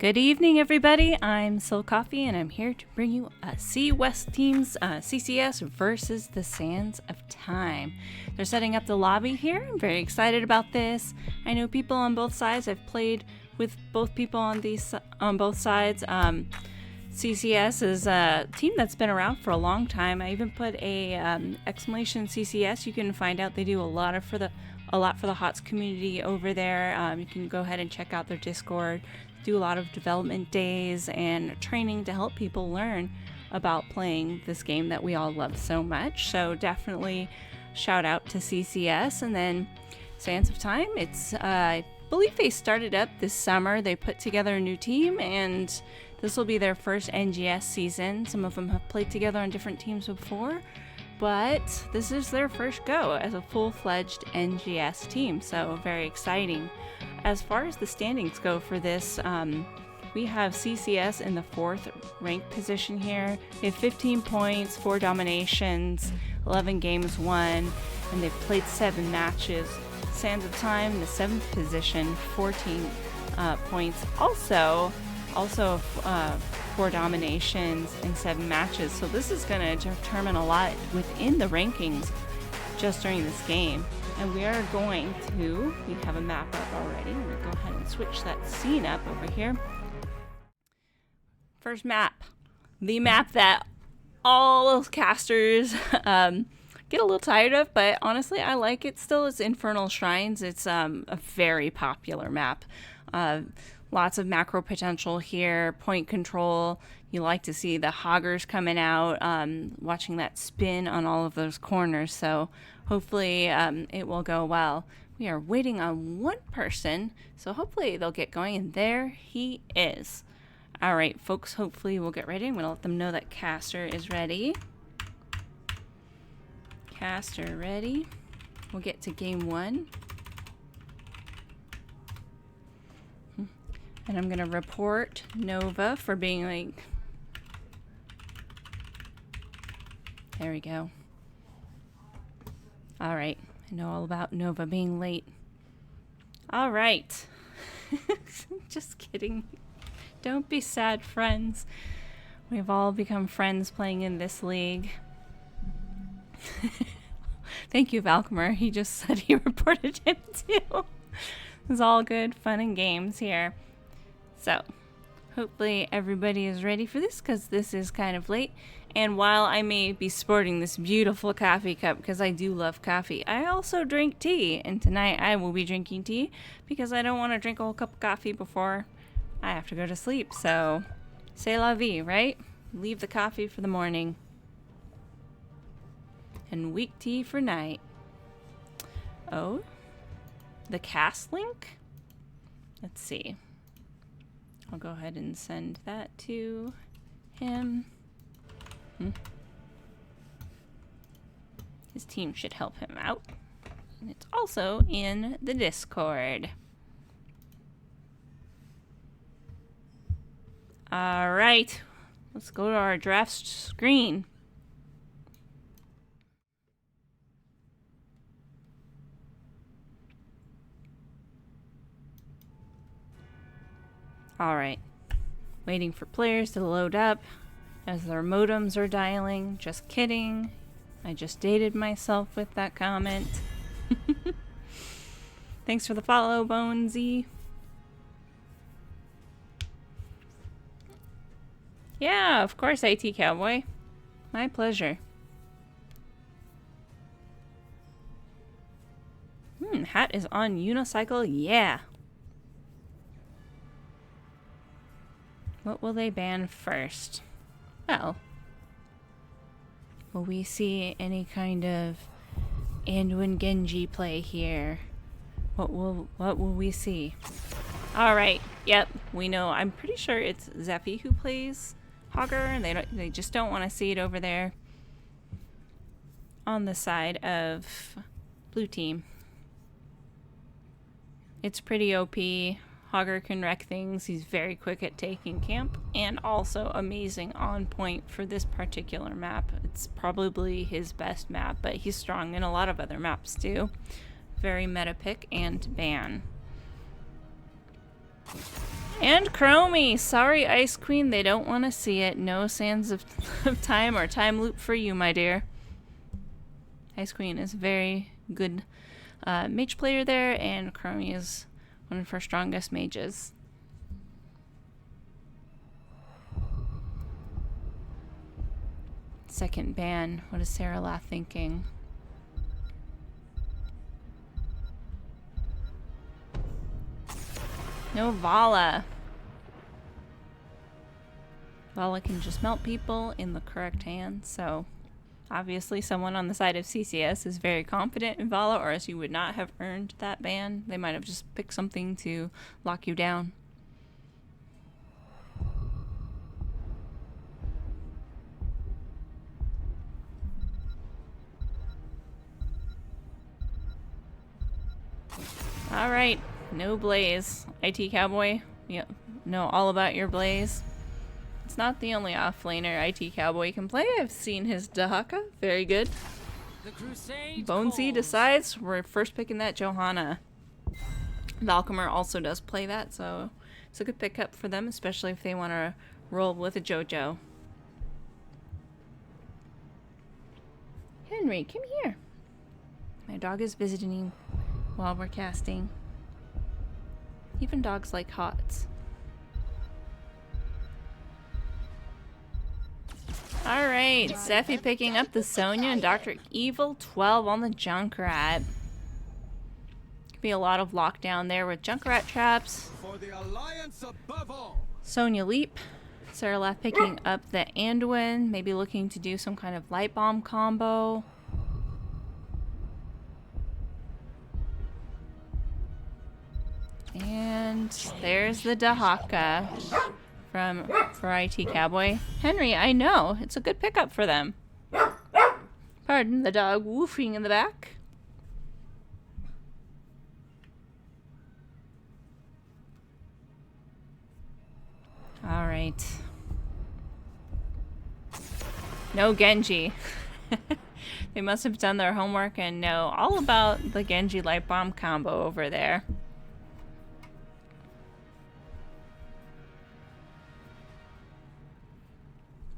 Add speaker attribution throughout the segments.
Speaker 1: Good evening, everybody. I'm Sil Coffee, and I'm here to bring you a C West team's CCS versus the Sands of Time. They're setting up the lobby here. I'm very excited about this. I know people on both sides. I've played with both people on both sides. CCS is a team that's been around for a long time. I even put a exclamation CCS. You can find out they do a lot for the HOTS community over there. You can go ahead and check out their Discord. Do a lot of development days and training to help people learn about playing this game that we all love so much. So definitely shout out to CCS. And then Sands of Time, it's I believe they started up this summer. They put together a new team, and this will be their first NGS season. Some of them have played together on different teams before, but this is their first go as a full-fledged NGS team, so very exciting. As far as the standings go for this, we have CCS in the 4th ranked position here. They have 15 points, 4 dominations, 11 games won, and they've played 7 matches. Sands of Time in the 7th position, 14 points. Also 4 dominations and 7 matches. So this is going to determine a lot within the rankings just during this game. And we have a map up already. I'm going to go ahead and switch that scene up over here. First map. The map that all casters get a little tired of, but honestly, I like it still. It's Infernal Shrines. It's a very popular map. Lots of macro potential here, point control. You like to see the hoggers coming out, watching that spin on all of those corners. So hopefully it will go well. We are waiting on one person, so hopefully they'll get going, and there he is. All right, folks, hopefully we'll get ready. I'm going to let them know that Caster is ready. Caster ready. We'll get to game 1. And I'm going to report Nova for being like... There we go. All right. I know all about Nova being late. All right. Just kidding. Don't be sad, friends. We've all become friends playing in this league. Thank you, Valkymer. He just said he reported him too. It's all good fun and games here. So, hopefully everybody is ready for this, because this is kind of late. And while I may be sporting this beautiful coffee cup, because I do love coffee, I also drink tea. And tonight I will be drinking tea, because I don't want to drink a whole cup of coffee before I have to go to sleep. So, c'est la vie, right? Leave the coffee for the morning. And weak tea for night. Oh, the cast link? Let's see. I'll go ahead and send that to him. His team should help him out. And it's also in the Discord. All right, let's go to our draft screen. All right, waiting for players to load up as their modems are dialing. Just kidding. I just dated myself with that comment. Thanks for the follow, Bonesy. Yeah, of course, IT Cowboy. My pleasure. Hat is on unicycle. Yeah. What will they ban first? Well, will we see any kind of Anduin Genji play here? What will we see? All right. Yep, we know. I'm pretty sure it's Zephy who plays Hogger, and they just don't want to see it over there on the side of blue team. It's pretty OP. Hogger can wreck things. He's very quick at taking camp, and also amazing on point for this particular map. It's probably his best map, but he's strong in a lot of other maps too. Very meta pick and ban. And Chromie! Sorry, Ice Queen, they don't want to see it. No Sands of Time or Time Loop for you, my dear. Ice Queen is a very good mage player there, and Chromie is one of her strongest mages. Second ban. What is Sarah Lath thinking? No Vala. Vala can just melt people in the correct hand, so obviously someone on the side of CCS is very confident in Vala, or else you would not have earned that ban. They might have just picked something to lock you down. Alright, no Blaze. IT Cowboy, yeah, know all about your Blaze. It's not the only off-laner IT Cowboy can play. I've seen his Dahaka, very good. Bonesy decides we're first picking that Johanna. Valkymer also does play that, so it's a good pickup for them, especially if they want to roll with a JoJo. Henry, come here. My dog is visiting while we're casting. Even dogs like hots. Alright, Seffi picking up the Sonya and Dr. Evil 12 on the Junkrat. Could be a lot of lockdown there with Junkrat traps. Sonya Leap. Sarah Lath picking up the Anduin, maybe looking to do some kind of light bomb combo. And there's the Dahaka for IT Cowboy. Henry, I know. It's a good pickup for them. Pardon the dog woofing in the back. Alright. No Genji. They must have done their homework and know all about the Genji Light Bomb combo over there.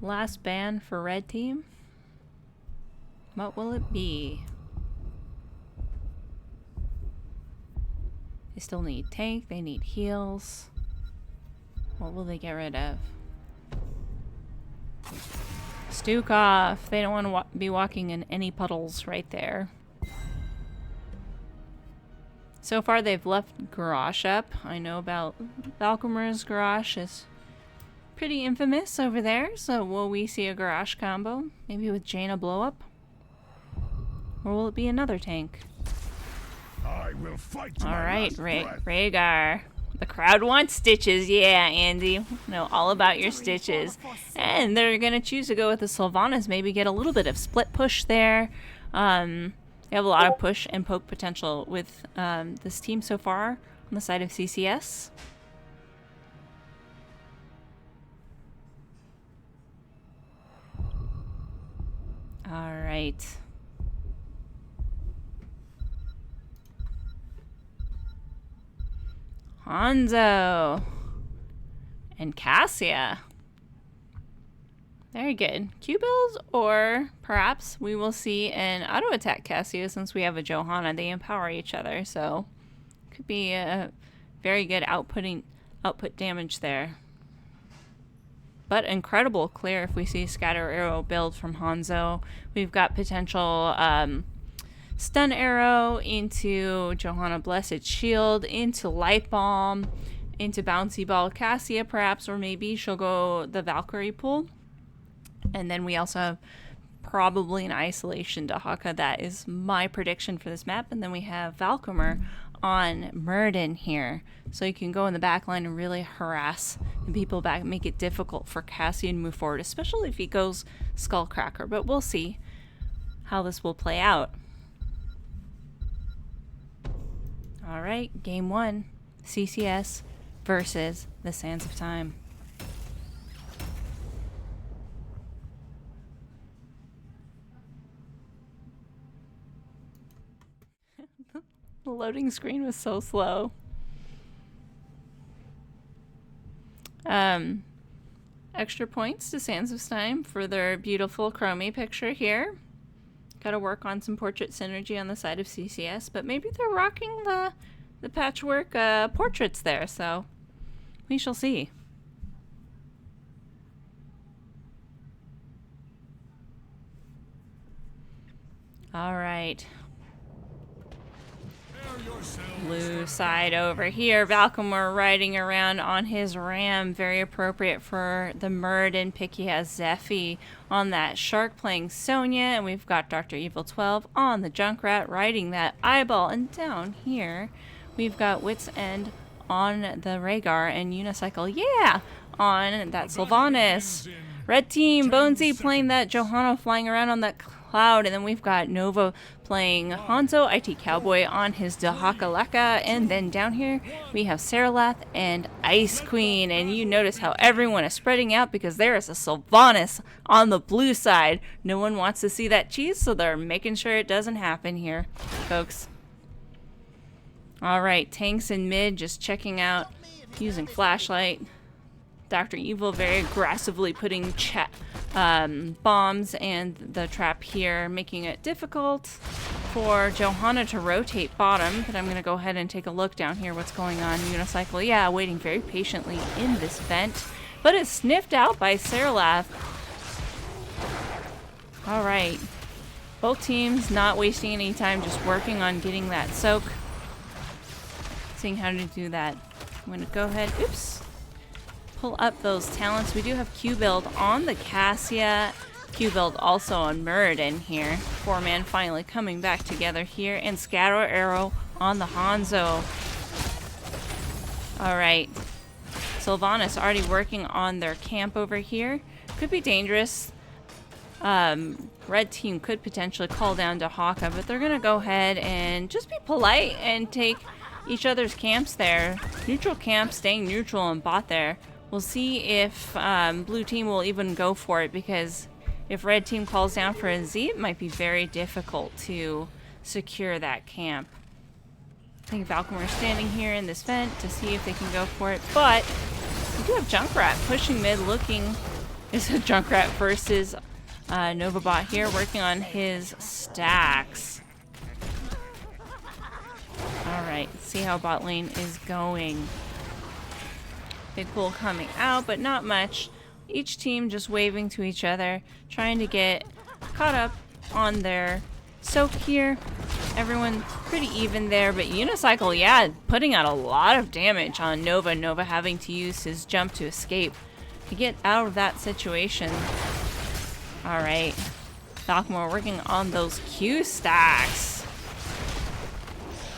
Speaker 1: Last ban for red team. What will it be? They still need tank, they need heals. What will they get rid of? Stukov. They don't want to be walking in any puddles right there. So far they've left Garrosh up. I know about Valkymer's Garrosh is pretty infamous over there, so will we see a Garrosh combo? Maybe with Jaina blow up? Or will it be another tank?
Speaker 2: I will fight to
Speaker 1: Alright, Rhaegar. The crowd wants stitches, yeah, Andy. Know all about your stitches. And they're gonna choose to go with the Sylvanas, maybe get a little bit of split push there. They have a lot of push and poke potential with this team so far on the side of CCS. Alright. Hanzo. And Cassia. Very good. Q-Bills, or perhaps we will see an auto-attack Cassia since we have a Johanna. They empower each other, so could be a very good output damage there. But incredible clear if we see Scatter Arrow build from Hanzo. We've got potential Stun Arrow into Johanna Blessed Shield, into Light Bomb, into Bouncy Ball Cassia perhaps, or maybe she'll go the Valkyrie pool. And then we also have probably an Isolation Dahaka. That is my prediction for this map. And then we have Valkymer on Murden here. So you can go in the back line and really harass the people back, make it difficult for Cassian to move forward, especially if he goes Skullcracker. But we'll see how this will play out. Alright, game 1, CCS versus the Sands of Time. The loading screen was so slow. Extra points to Sands of Time for their beautiful chromie picture here. Gotta work on some portrait synergy on the side of CCS, but maybe they're rocking the patchwork portraits there, so we shall see. All right. Blue side over here. Valcomor riding around on his ram. Very appropriate for the Muradin pick. He has Zephy on that shark playing Sonya. And we've got Dr. Evil 12 on the Junkrat riding that eyeball. And down here, we've got Wit's End on the Rhaegar and Unicycle. Yeah! On that Sylvanas. Red team, Bonesy playing that Johanna flying around on that cloud. And then we've got Nova playing Hanzo, IT Cowboy on his Dahakaleka. And then down here, we have Saralath and Ice Queen. And you notice how everyone is spreading out because there is a Sylvanas on the blue side. No one wants to see that cheese, so they're making sure it doesn't happen here, folks. All right, tanks in mid just checking out, using flashlight. Dr. Evil very aggressively putting bombs and the trap here, making it difficult for Johanna to rotate bottom. But I'm going to go ahead and take a look down here what's going on. Unicycle, yeah, waiting very patiently in this vent, but it's sniffed out by Saralath. All right, both teams not wasting any time, just working on getting that soak. Seeing how to do that. I'm going to go ahead, pull up those talents. We do have Q-Build on the Cassia. Q-Build also on Muradin here. 4-man finally coming back together here. And Scatter Arrow on the Hanzo. Alright. Sylvanas already working on their camp over here. Could be dangerous. Red team could potentially call down to Hawka, but they're going to go ahead and just be polite and take each other's camps there. Neutral camp staying neutral and bot there. We'll see if blue team will even go for it, because if red team calls down for a Z, it might be very difficult to secure that camp. I think Valcomor is standing here in this vent to see if they can go for it, but we do have Junkrat pushing mid, looking. It's a Junkrat versus Novabot here, working on his stacks. Alright, see how bot lane is going. Big pull coming out, but not much. Each team just waving to each other, trying to get caught up on their soak here. Everyone pretty even there, but Unicycle, yeah, putting out a lot of damage on Nova. Nova having to use his jump to escape to get out of that situation. Alright, Valcomor working on those Q stacks.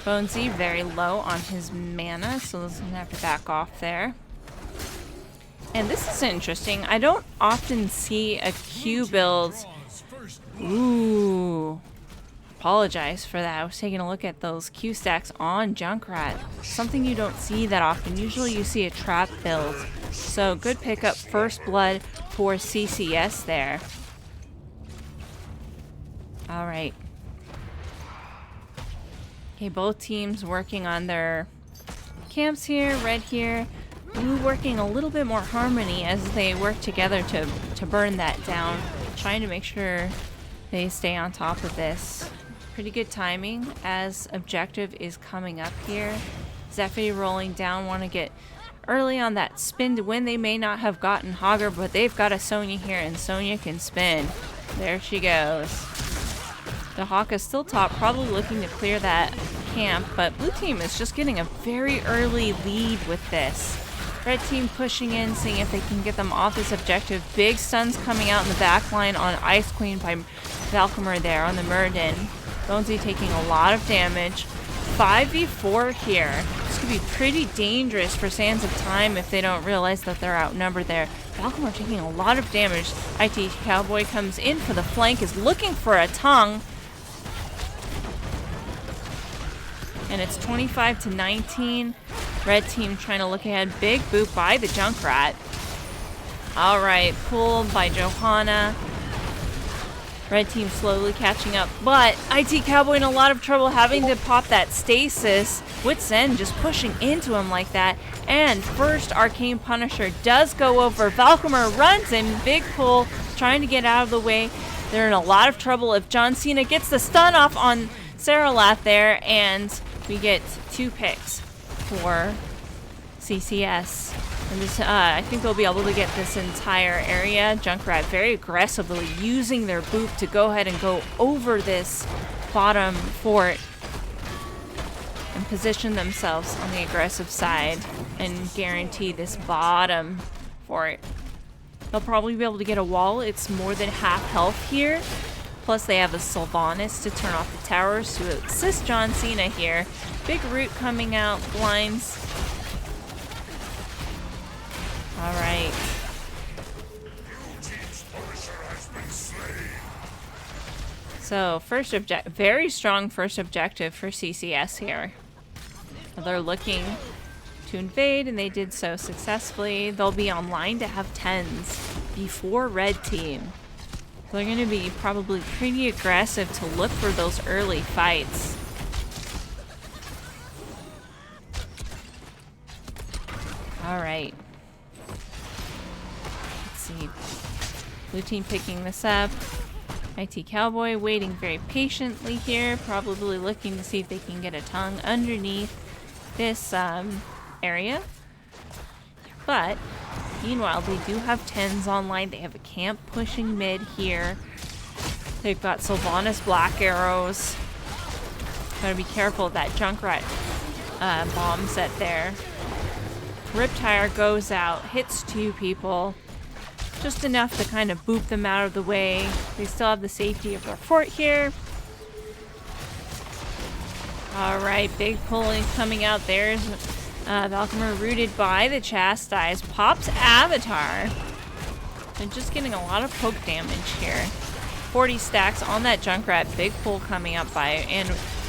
Speaker 1: Bonesy very low on his mana, so he's gonna have to back off there. And this is interesting. I don't often see a Q build. Ooh. Apologize for that. I was taking a look at those Q stacks on Junkrat. Something you don't see that often. Usually you see a trap build. So good pickup, first blood for CCS there. Alright. Okay, both teams working on their camps here, red here. Blue working a little bit more harmony as they work together to burn that down. Trying to make sure they stay on top of this. Pretty good timing as objective is coming up here. Zephy rolling down, want to get early on that spin to win. They may not have gotten Hogger, but they've got a Sonya here, and Sonya can spin. There she goes. The Hawk is still top, probably looking to clear that camp, but blue team is just getting a very early lead with this. Red team pushing in, seeing if they can get them off this objective. Big stuns coming out in the back line on Ice Queen by Valcomor there on the Muradin. Bonesy taking a lot of damage. 5v4 here. This could be pretty dangerous for Sands of Time if they don't realize that they're outnumbered there. Valcomor taking a lot of damage. IT Cowboy comes in for the flank, is looking for a tongue. And it's 25-19. Red team trying to look ahead. Big boot by the Junkrat. Alright, pulled by Johanna. Red team slowly catching up, but IT Cowboy in a lot of trouble having to pop that stasis. Wits End just pushing into him like that. And first Arcane Punisher does go over. Valkymer runs in, big pull, trying to get out of the way. They're in a lot of trouble if John Cena gets the stun off on Saralath there, and we get 2 picks for CCS. And this, I think they'll be able to get this entire area. Junkrat very aggressively using their boop to go ahead and go over this bottom fort and position themselves on the aggressive side and guarantee this bottom fort. They'll probably be able to get a wall. It's more than half health here. Plus they have a Sylvanas to turn off the towers to assist John Cena here. Big root coming out, blinds. Alright. So, very strong first objective for CCS here. They're looking to invade, and they did so successfully. They'll be online to have 10s before red team. So they're going to be probably pretty aggressive to look for those early fights. Alright. See. Blue team picking this up. IT Cowboy waiting very patiently here, probably looking to see if they can get a tongue underneath this area. But meanwhile, they do have 10s online. They have a camp pushing mid here. They've got Sylvanas black arrows. Gotta be careful of that Junkrat bomb set there. Riptire goes out, hits 2 people. Just enough to kind of boop them out of the way. They still have the safety of their fort here. Alright, big pulling coming out. There's Valkymer rooted by the Chastise. Pops Avatar. And just getting a lot of poke damage here. 40 stacks on that Junkrat. Big pull coming up by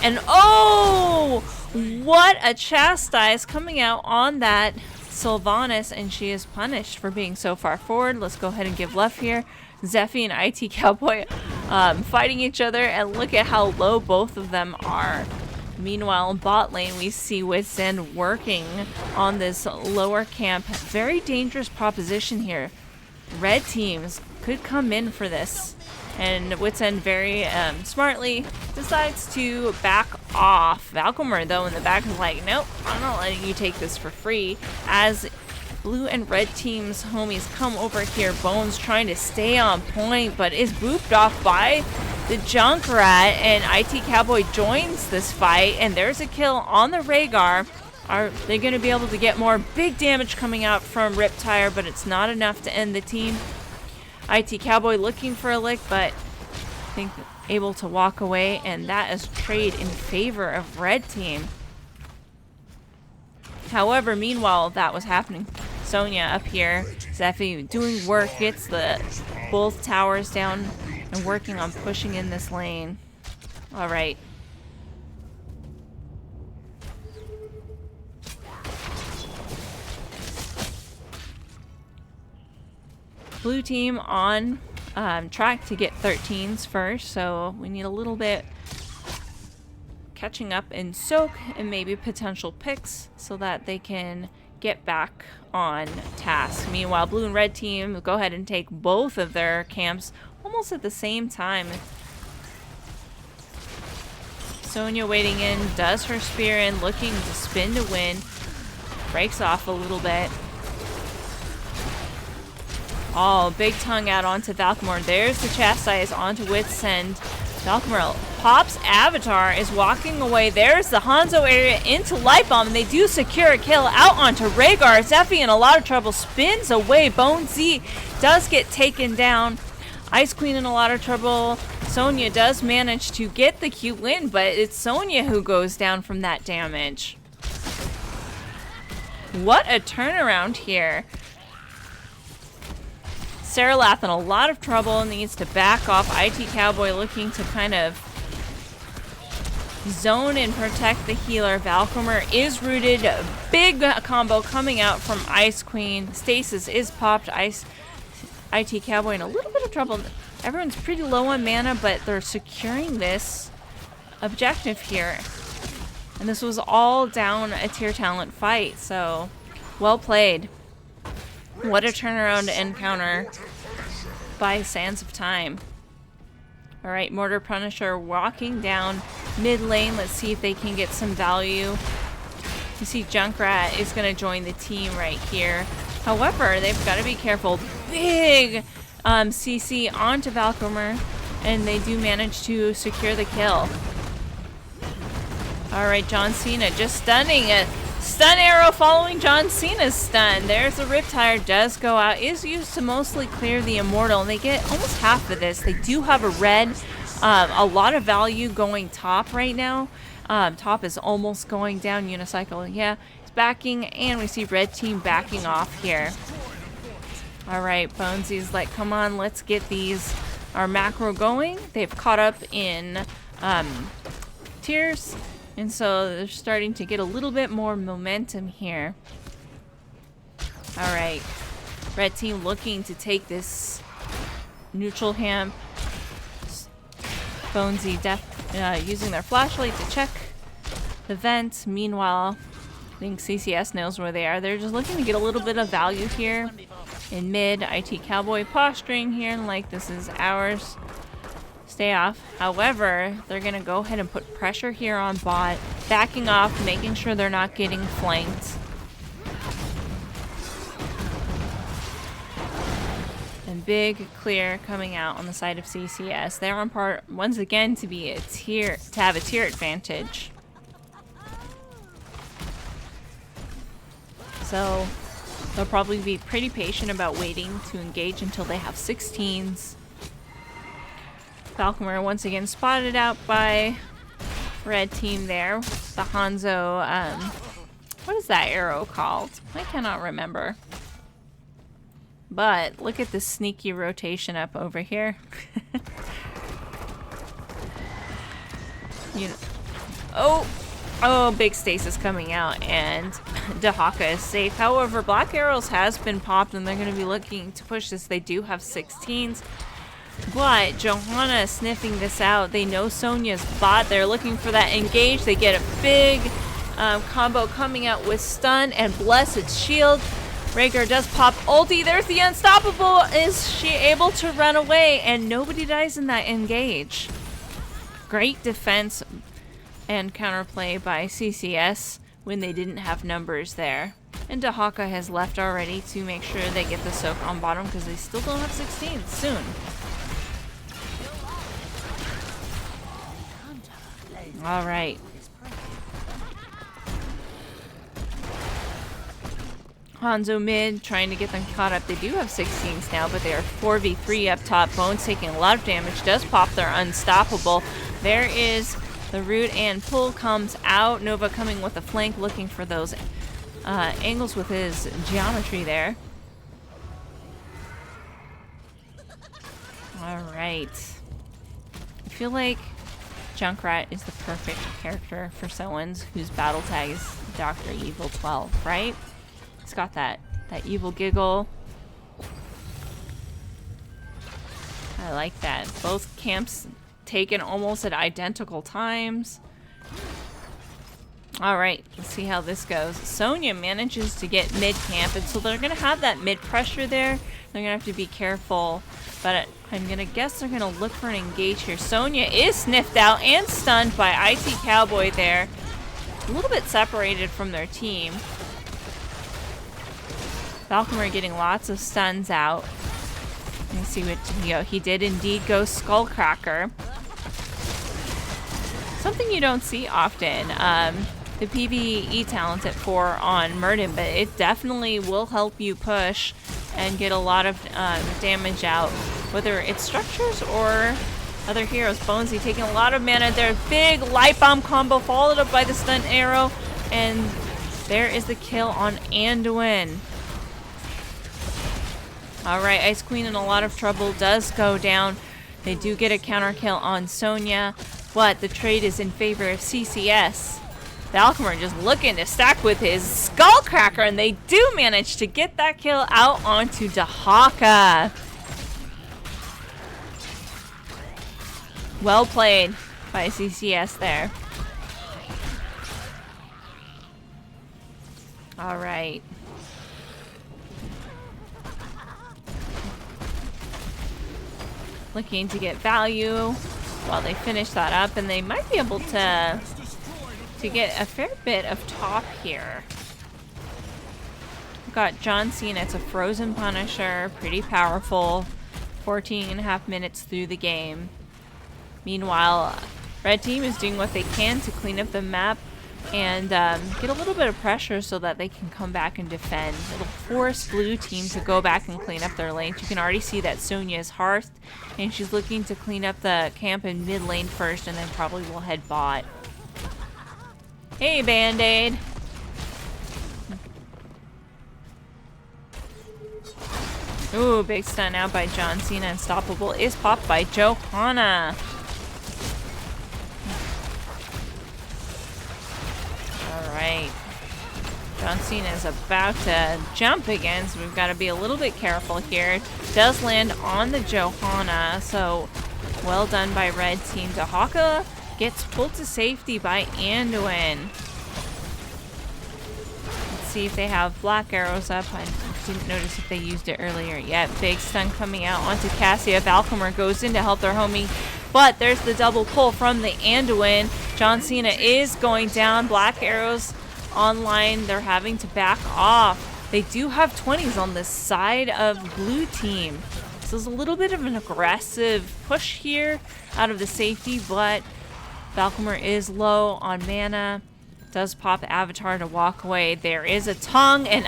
Speaker 1: and oh! What a Chastise coming out on that Sylvanas, and she is punished for being so far forward. Let's go ahead and give left here. Zephy and IT Cowboy fighting each other, and look at how low both of them are. Meanwhile, in bot lane, we see Wits End working on this lower camp. Very dangerous proposition here. Red teams could come in for this. And Wits End very smartly decides to back off. Valkymer, though, in the back is like, nope, I'm not letting you take this for free. As blue and red teams homies come over here, Bones trying to stay on point, but is booped off by the Junkrat, and IT Cowboy joins this fight, and there's a kill on the Rhaegar. Are they going to be able to get more? Big damage coming out from Riptire, but it's not enough to end the team. IT Cowboy looking for a lick, but I think able to walk away, and that is trade in favor of red team. However, meanwhile that was happening, Sonya up here, Zephy doing work, gets the both towers down and working on pushing in this lane. Alright. Blue team on track to get 13s first, so we need a little bit catching up in soak and maybe potential picks so that they can get back on task. Meanwhile, blue and red team will go ahead and take both of their camps almost at the same time. Sonya waiting in, does her spear in, looking to spin to win. Breaks off a little bit. Oh, big tongue out onto Valkymer. There's the Chastise onto Wits End. Valkymer pops Avatar, is walking away. There's the Hanzo area into Light Bomb, and they do secure a kill out onto Rhaegar. Zephy in a lot of trouble, spins away. Bone Z does get taken down. Ice Queen in a lot of trouble. Sonya does manage to get the cute win, but it's Sonya who goes down from that damage. What a turnaround here. Saralath in a lot of trouble, needs to back off. IT Cowboy looking to kind of zone and protect the healer. Valkymer is rooted. Big combo coming out from Ice Queen. Stasis is popped. IT Cowboy in a little bit of trouble. Everyone's pretty low on mana, but they're securing this objective here. And this was all down a tier talent fight, so well played. What a turnaround encounter by Sands of Time. Alright, Mortar Punisher walking down mid lane. Let's see if they can get some value. You see Junkrat is going to join the team right here. However, they've got to be careful. Big CC onto Valkymer, and they do manage to secure the kill. Alright, John Cena just stunning a stun arrow following John Cena's stun. There's the Riptire, does go out, is used to mostly clear the Immortal, and they get almost half of this. They do have a red, a lot of value going top right now. Top is almost going down. Unicycle, yeah, it's backing, and we see red team backing off here. Alright, Bonesy's like, come on, let's get our macro going. They've caught up in tiers, and so they're starting to get a little bit more momentum here. Alright, red team looking to take this neutral camp. Bonesy using their flashlight to check the vent. Meanwhile, I think CCS knows where they are. They're just looking to get a little bit of value here in mid. IT Cowboy posturing here and like, this is ours. Stay off. However, they're going to go ahead and put pressure here on bot. Backing off, making sure they're not getting flanked. And big clear coming out on the side of CCS. They're on part once again to have a tier advantage. So they'll probably be pretty patient about waiting to engage until they have 16s. Valkymer once again spotted out by red team there. The Hanzo, what is that arrow called? I cannot remember. But look at this sneaky rotation up over here. Oh, big stasis coming out, and Dahaka is safe. However, Black Arrows has been popped, and they're going to be looking to push this. They do have 16s, but Johanna is sniffing this out. They know Sonya's bot. They're looking for that engage. They get a big combo coming out with stun and Blessed Shield. Rhaegar does pop ulti. There's the Unstoppable. Is she able to run away? And nobody dies in that engage. Great defense and counterplay by CCS when they didn't have numbers there. And Dahaka has left already to make sure they get the soak on bottom because they still don't have 16 soon. Alright. Hanzo mid, trying to get them caught up. They do have 16s now, but they are 4v3 up top. Bones taking a lot of damage. Does pop their Unstoppable. There is the root and pull comes out. Nova coming with a flank, looking for those angles with his geometry there. Alright. I feel like Junkrat is the perfect character for someone whose battle tag is Dr. Evil 12, right? It's got that evil giggle. I like that. Both camps taken almost at identical times. Alright, let's see how this goes. Sonya manages to get mid-camp, and so they're going to have that mid-pressure there. They're going to have to be careful, but I'm going to guess they're going to look for an engage here. Sonya is sniffed out and stunned by IT Cowboy there. A little bit separated from their team. Valkymer getting lots of stuns out. Let me see what he did indeed go Skullcracker. Something you don't see often. The PvE talent at 4 on Murden, but it definitely will help you push and get a lot of damage out, whether it's structures or other heroes. Bonesy taking a lot of mana there. Big light bomb combo followed up by the stun arrow, and there is the kill on Anduin. Alright, Ice Queen in a lot of trouble, does go down. They do get a counter kill on Sonya, but the trade is in favor of CCS. Valkymer just looking to stack with his Skullcracker, and they do manage to get that kill out onto Dahaka. Well played by CCS there. All right. Looking to get value while they finish that up, and they might be able to get a fair bit of top here. We've got John Cena. It's a frozen Punisher, pretty powerful. 14.5 minutes through the game. Meanwhile, red team is doing what they can to clean up the map and get a little bit of pressure so that they can come back and defend. It'll force blue team to go back and clean up their lanes. You can already see that Sonya is hearthed, and she's looking to clean up the camp in mid lane first, and then probably will head bot. Hey, Band-Aid. Ooh, big stun out by John Cena. Unstoppable is popped by Johanna. Alright. John Cena is about to jump again, so we've got to be a little bit careful here. Does land on the Johanna, so well done by red team. Dahaka gets pulled to safety by Anduin. Let's see if they have black arrows up. I didn't notice if they used it earlier yet. Big stun coming out onto Cassia. Valkymer goes in to help their homie, but there's the double pull from the Anduin. John Cena is going down. Black arrows online. They're having to back off. They do have 20s on the side of blue team. So there's a little bit of an aggressive push here out of the safety, but Valkymer is low on mana. Does pop Avatar to walk away. There is a tongue, and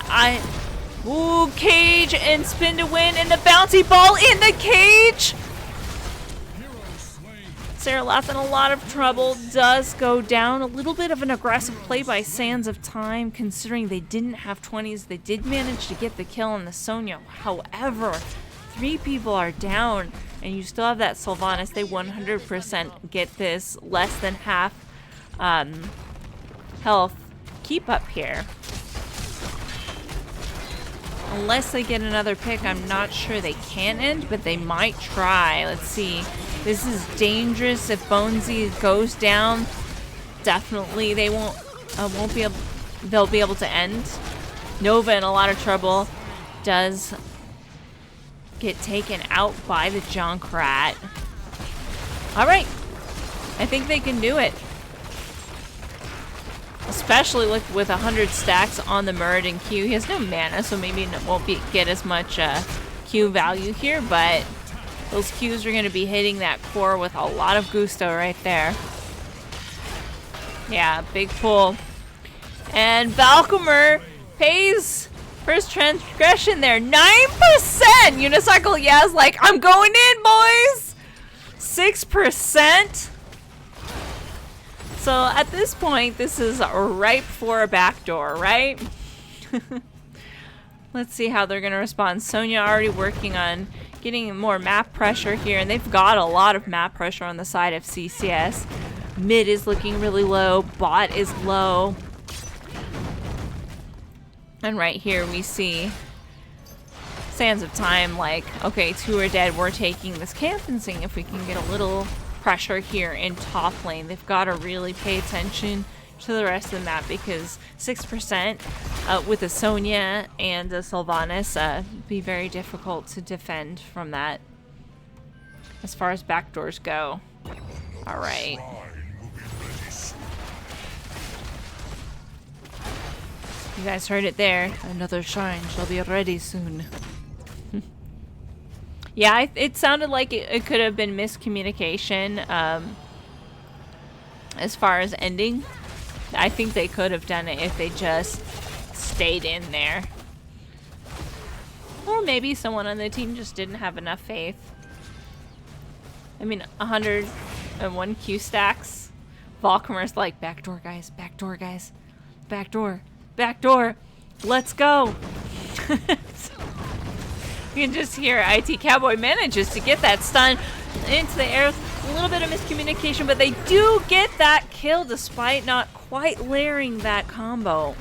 Speaker 1: ooh, cage and spin to win, and the bouncy ball in the cage. Sarah Laugh in a lot of trouble, does go down. A little bit of an aggressive play by Sands of Time, considering they didn't have 20s. They did manage to get the kill on the Sonya. However, 3 people are down, and you still have that Sylvanas. They 100% get this less than half health keep up here. Unless they get another pick, I'm not sure they can end, but they might try. Let's see. This is dangerous. If Bonesy goes down, definitely they won't be able. They'll be able to end. Nova in a lot of trouble. Does get taken out by the Junkrat. All right, I think they can do it. Especially with 100 stacks on the Muradin Q. He has no mana, so maybe it won't get as much Q value here, but those Qs are going to be hitting that core with a lot of gusto right there. Yeah, big pull. And Valkymer pays for his transgression there. 9%! Unicycle Yaz like, I'm going in, boys! 6%? So at this point, this is ripe for a backdoor, right? Let's see how they're going to respond. Sonya already working on getting more map pressure here, and they've got a lot of map pressure on the side of CCS. Mid is looking really low. Bot is low. And right here we see Sands of Time like, okay, 2 are dead. We're taking this camp and seeing if we can get a little pressure here in top lane. They've got to really pay attention to the rest of the map because 6% with a Sonya and a Sylvanas be very difficult to defend from that as far as backdoors go. All right. You guys heard it there. Another shrine shall be ready soon. Yeah, it sounded like it could have been miscommunication as far as ending. I think they could have done it if they just stayed in there. Or maybe someone on the team just didn't have enough faith. I mean, 101 Q stacks. Valkymer's like, backdoor guys, backdoor guys, backdoor, backdoor, let's go. You can just hear IT Cowboy manages to get that stun into the air. A little bit of miscommunication, but they do get that kill despite not quite layering that combo.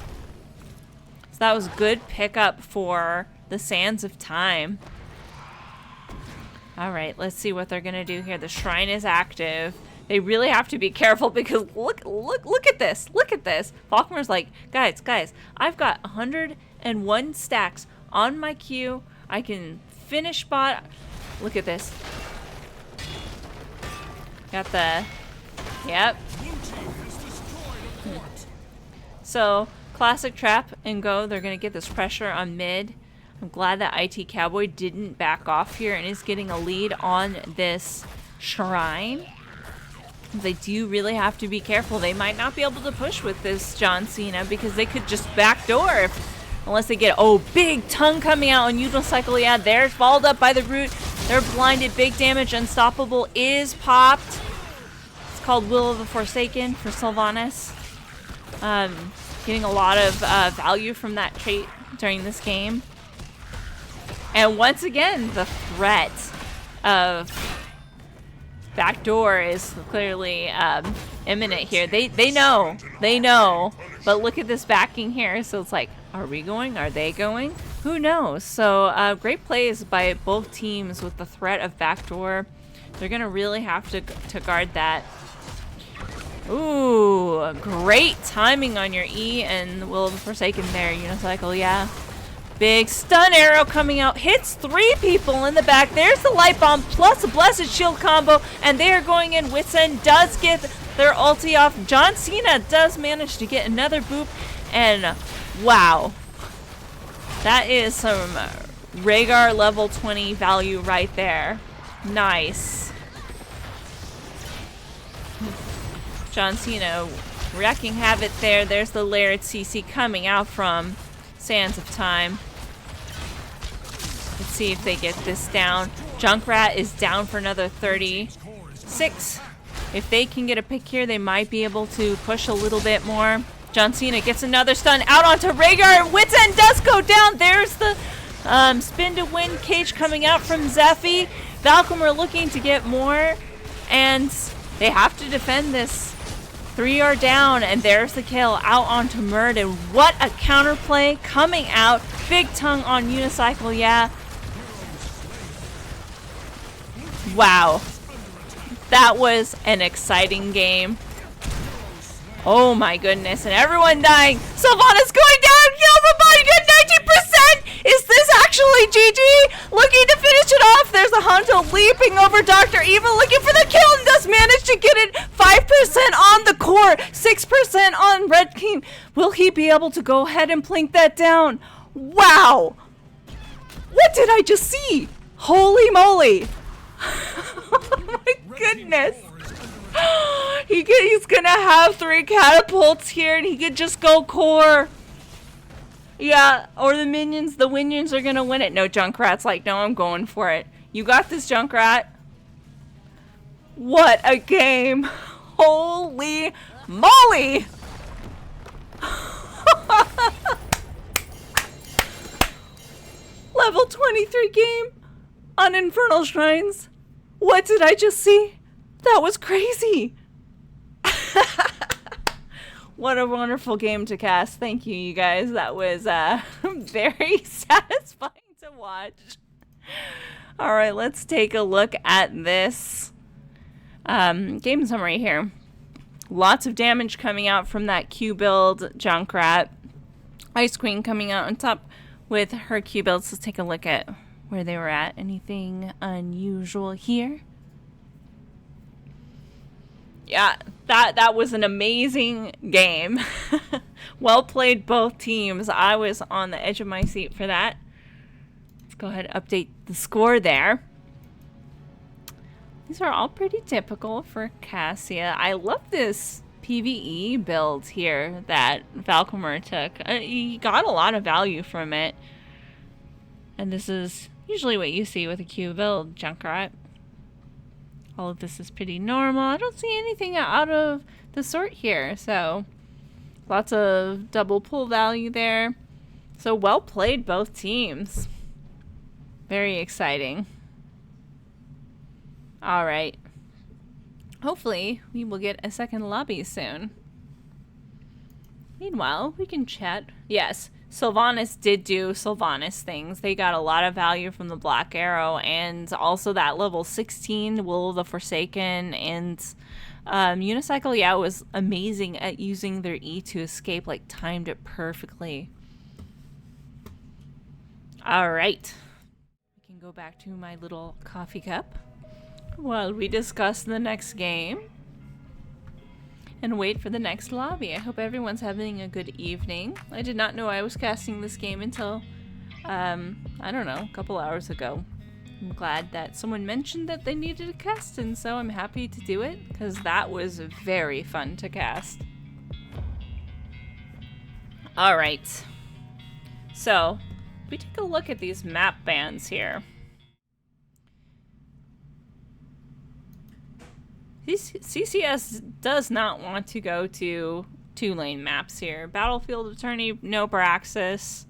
Speaker 1: So that was good pickup for the Sands of Time. All right, let's see what they're gonna do here. The shrine is active. They really have to be careful because look at this. Look at this. Falconer's like, guys, I've got 101 stacks on my queue. I can finish bot. Look at this. Got the, yep. So, classic trap and go. They're gonna get this pressure on mid. I'm glad that IT Cowboy didn't back off here and is getting a lead on this shrine. They do really have to be careful. They might not be able to push with this John Cena because they could just backdoor unless they get, oh, big tongue coming out on Unicycle. Yeah, they're followed up by the root. They're blinded. Big damage. Unstoppable is popped. It's called Will of the Forsaken for Sylvanas. Getting a lot of value from that trait during this game. And once again, the threat of backdoor is clearly imminent here. They know, but look at this backing here. So it's like, are we going? Are they going? Who knows? So great plays by both teams with the threat of backdoor. They're gonna really have to guard that. Ooh, great timing on your E and Will of the Forsaken there, Unicycle, yeah. Big stun arrow coming out, hits 3 people in the back. There's the light bomb plus a blessed shield combo, and they are going in. Wits End does get their ulti off. John Cena does manage to get another boop, and wow, that is some Rhaegar level 20 value right there. Nice. John Cena wreaking havoc there. There's the layered CC coming out from Sands of Time. Let's see if they get this down. Junkrat is down for another 36. If they can get a pick here, they might be able to push a little bit more. John Cena gets another stun out onto Rhaegar. Wits End does go down. There's the spin to win cage coming out from Zephy. Valkymer looking to get more, and they have to defend this. 3 are down, and there's the kill out onto Murd, and what a counterplay coming out. Big tongue on Unicycle, yeah. Wow. That was an exciting game. Oh my goodness, and everyone dying. Sylvanas going down, kill somebody, get 90%! Is this actually GG? Looking to finish it off. There's a Hanzo leaping over Dr. Evil, looking for the kill, and does manage to get it. 5% on the core, 6% on Red King. Will he be able to go ahead and plink that down? Wow! What did I just see? Holy moly! Oh my goodness! He's gonna have 3 catapults here, and he could just go core. Yeah, or the Winions are gonna win it. No, Junkrat's like, no, I'm going for it. You got this, Junkrat. What a game! Holy moly! Level 23 game on Infernal Shrines. What did I just see? That was crazy. What a wonderful game to cast. Thank you, you guys. That was very satisfying to watch. All right, let's take a look at this game summary here. Lots of damage coming out from that Q build. Junkrat. Ice Queen coming out on top with her Q builds. Let's take a look at where they were at. Anything unusual here? Yeah, that was an amazing game. Well played, both teams. I was on the edge of my seat for that. Let's go ahead and update the score there. These are all pretty typical for Cassia. I love this PvE build here that Valkymer took. He got a lot of value from it. And this is usually what you see with a Q build, Junkrat. All of this is pretty normal. I don't see anything out of the sort here. So lots of double pull value there. So well played, both teams. Very exciting. All right. Hopefully we will get a second lobby soon. Meanwhile, we can chat. Yes, Sylvanas did do Sylvanas things. They got a lot of value from the Black Arrow, and also that level 16 Will of the Forsaken, and Unicycle, yeah, was amazing at using their E to escape, like timed it perfectly. All right. We can go back to my little coffee cup while we discuss the next game and wait for the next lobby. I hope everyone's having a good evening. I did not know I was casting this game until, I don't know, a couple hours ago. I'm glad that someone mentioned that they needed a cast, and so I'm happy to do it, because that was very fun to cast. Alright. So, we take a look at these map bands here. CCS does not want to go to 2-lane maps here. Battlefield Attorney, no Braxis.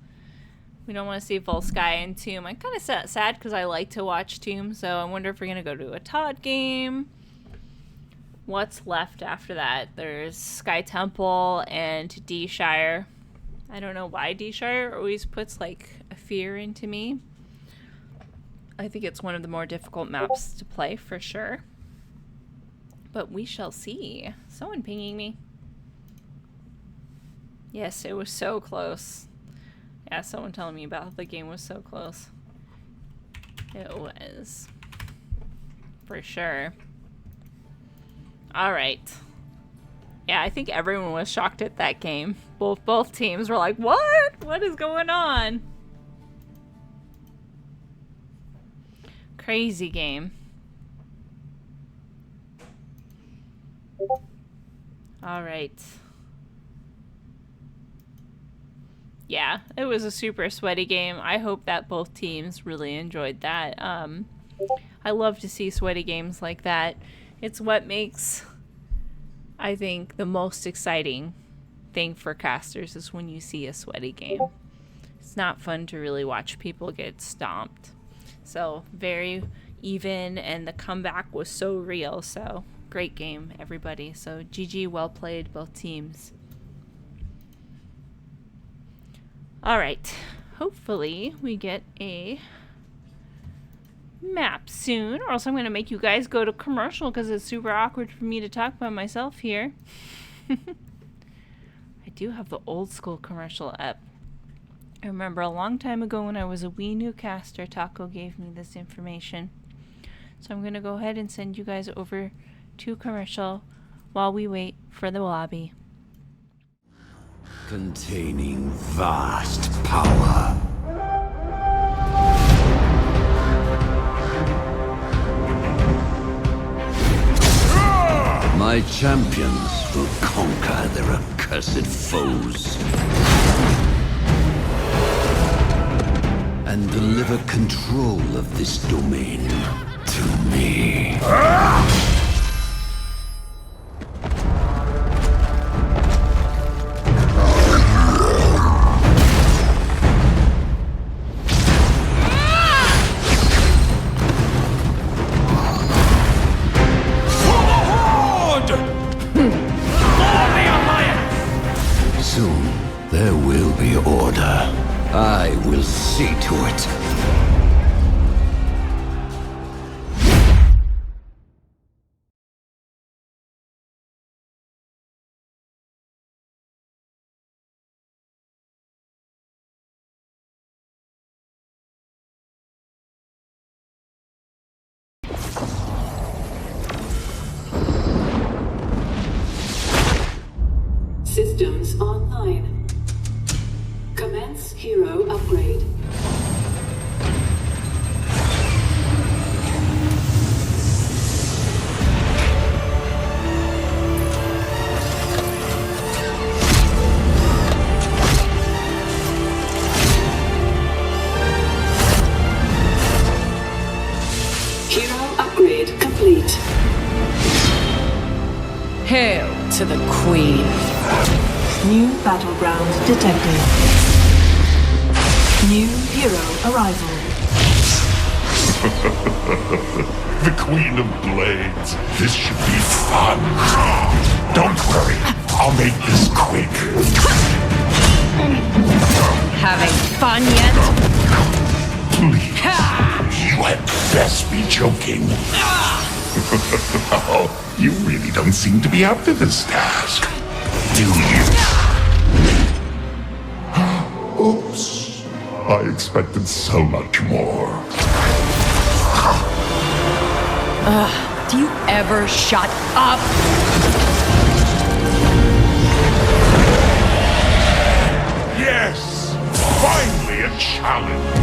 Speaker 1: We don't want to see Full Sky and Tomb. I'm kind of sad because I like to watch Tomb, so I wonder if we're going to go to a Todd game. What's left after that? There's Sky Temple and D-Shire. I don't know why D-Shire always puts, like, a fear into me. I think it's one of the more difficult maps to play, for sure. But we shall see. Someone pinging me. Yes, it was so close. Yeah, someone telling me about the game was so close. It was. For sure. Alright. Yeah, I think everyone was shocked at that game. Both teams were like, what? What is going on? Crazy game. Alright. Yeah, it was a super sweaty game. I hope that both teams really enjoyed that. I love to see sweaty games like that. It's what makes, I think, the most exciting thing for casters is when you see a sweaty game. It's not fun to really watch people get stomped. So, very even, and the comeback was so real, so great game, everybody. So, GG, well played, both teams. Alright, hopefully we get a map soon, or else I'm going to make you guys go to commercial because it's super awkward for me to talk by myself here. I do have the old school commercial up. I remember a long time ago when I was a wee new caster, Taco gave me this information. So I'm going to go ahead and send you guys over to commercial while we wait for the lobby.
Speaker 3: Containing vast power. My champions will conquer their accursed foes and deliver control of this domain to me. Soon, there will be order. I will see to it.
Speaker 4: Systems online. Commence hero upgrade. Hero upgrade complete.
Speaker 5: Hail to the Queen.
Speaker 4: New battleground detected. New hero arrival.
Speaker 2: The Queen of Blades. This should be fun. Don't worry. I'll make this quick.
Speaker 5: having fun yet?
Speaker 2: Please, you had best be joking. Oh, you really don't seem to be up to this task, do you? Oops. I expected so much more.
Speaker 5: Do you ever shut up?
Speaker 2: Yes! Finally a challenge!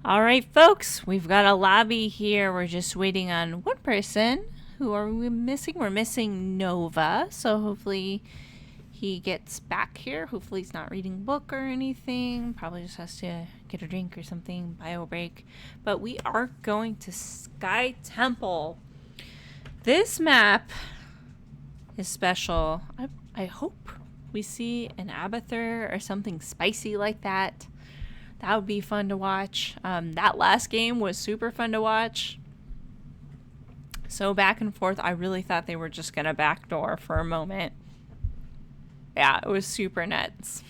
Speaker 1: All right, folks, we've got a lobby here. We're just waiting on one person. Who are we missing? We're missing Nova, so hopefully he gets back here. Hopefully he's not reading a book or anything. Probably just has to get a drink or something, bio break. But we are going to Sky Temple. This map is special. I hope we see an Abathur or something spicy like that. That would be fun to watch. That last game was super fun to watch. So back and forth, I really thought they were just going to backdoor for a moment. Yeah, it was super nuts.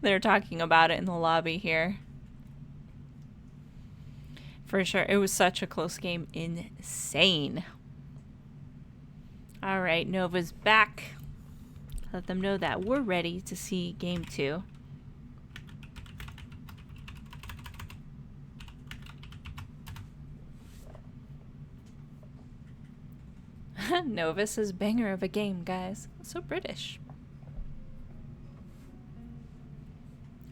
Speaker 1: They're talking about it in the lobby here. For sure, it was such a close game. Insane. All right, Nova's back. Let them know that we're ready to see game 2. Nova says banger of a game, guys. So British.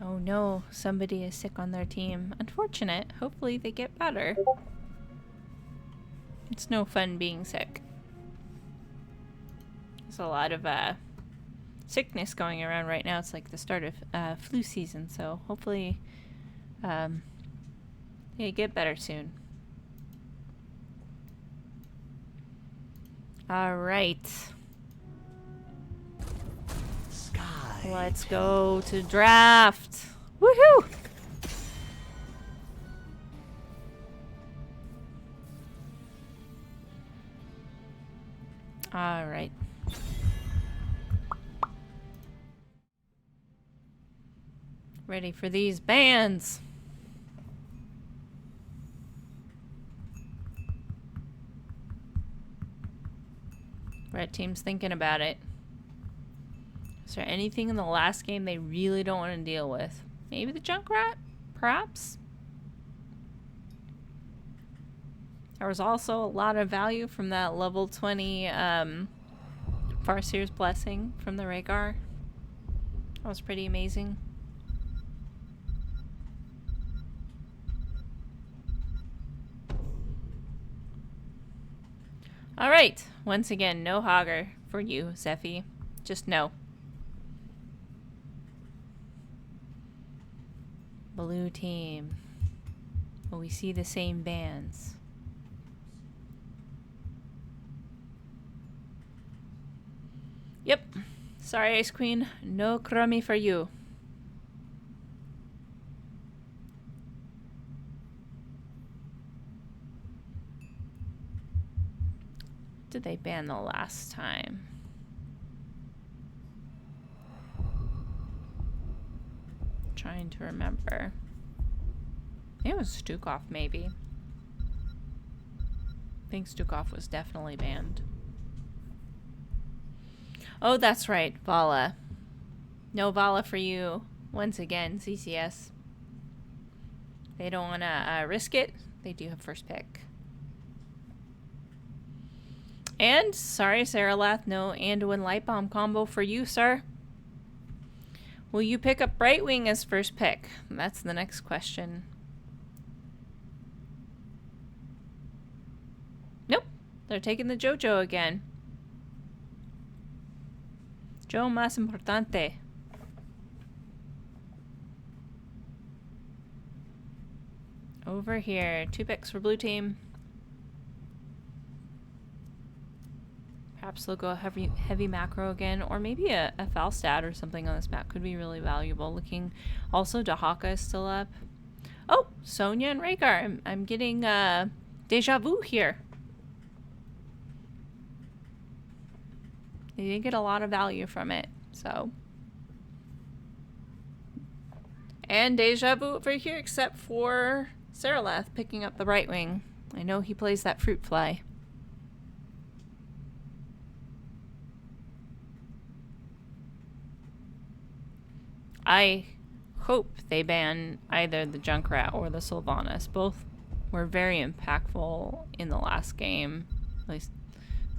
Speaker 1: Oh no, somebody is sick on their team. Unfortunate. Hopefully they get better. It's no fun being sick. There's a lot of sickness going around right now. It's like the start of flu season, so hopefully they get better soon. All right. Let's go to draft. Woohoo! All right. Ready for these bands. Red team's thinking about it. Is there anything in the last game they really don't want to deal with? Maybe the Junkrat? Perhaps? There was also a lot of value from that level 20 Farseer's Blessing from the Rhaegar. That was pretty amazing. Alright, once again, no Hogger for you, Zephy. Just no. Blue team. Will we see the same bands? Yep. Sorry, Ice Queen. No crummy for you. Did they ban the last time? Trying to remember. It was Stukov, maybe. I think Stukov was definitely banned. Oh, that's right, Vala. No Vala for you once again, CCS. They don't want to risk it. They do have first pick. And, sorry, Sarah Lath, no Anduin Light Bomb combo for you, sir. Will you pick up Brightwing as first pick? That's the next question. Nope. They're taking the JoJo again. Jo más importante. Over here. 2 picks for blue team. Perhaps they'll go heavy macro again, or maybe a Falstad or something on this map could be really valuable. Looking, also Dahaka is still up. Oh, Sonya and Rhaegar. I'm getting deja vu here. They didn't get a lot of value from it, so. And deja vu over here, except for Saralath picking up the Brightwing. I know he plays that fruit fly. I hope they ban either the Junkrat or the Sylvanas. Both were very impactful in the last game. At least,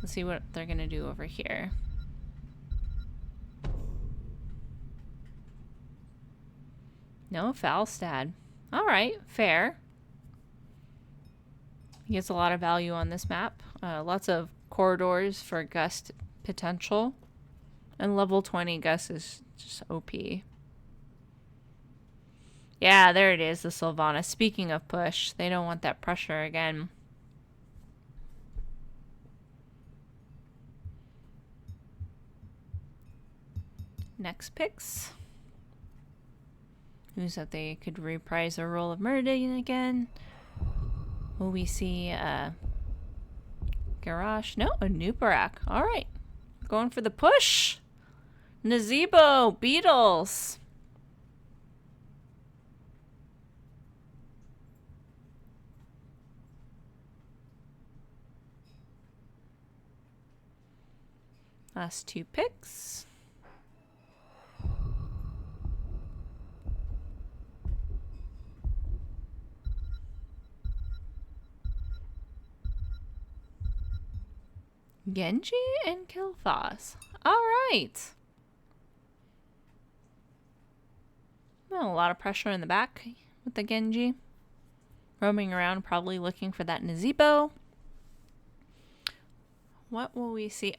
Speaker 1: let's see what they're going to do over here. No Falstad. Alright, fair. He gets a lot of value on this map. Lots of corridors for Gust potential. And level 20 Gust is just OP. Yeah, there it is, the Sylvana. Speaking of push, they don't want that pressure again. Next picks. Who's that they could reprise their role of Meridian again? Will we see Garrosh? No, a Nubarak. Alright. Going for the push. Nazebo, Beatles. Last 2 picks. Genji and Kil'Thas. Alright. Well, a lot of pressure in the back with the Genji. Roaming around, probably looking for that Nazebo. What will we see?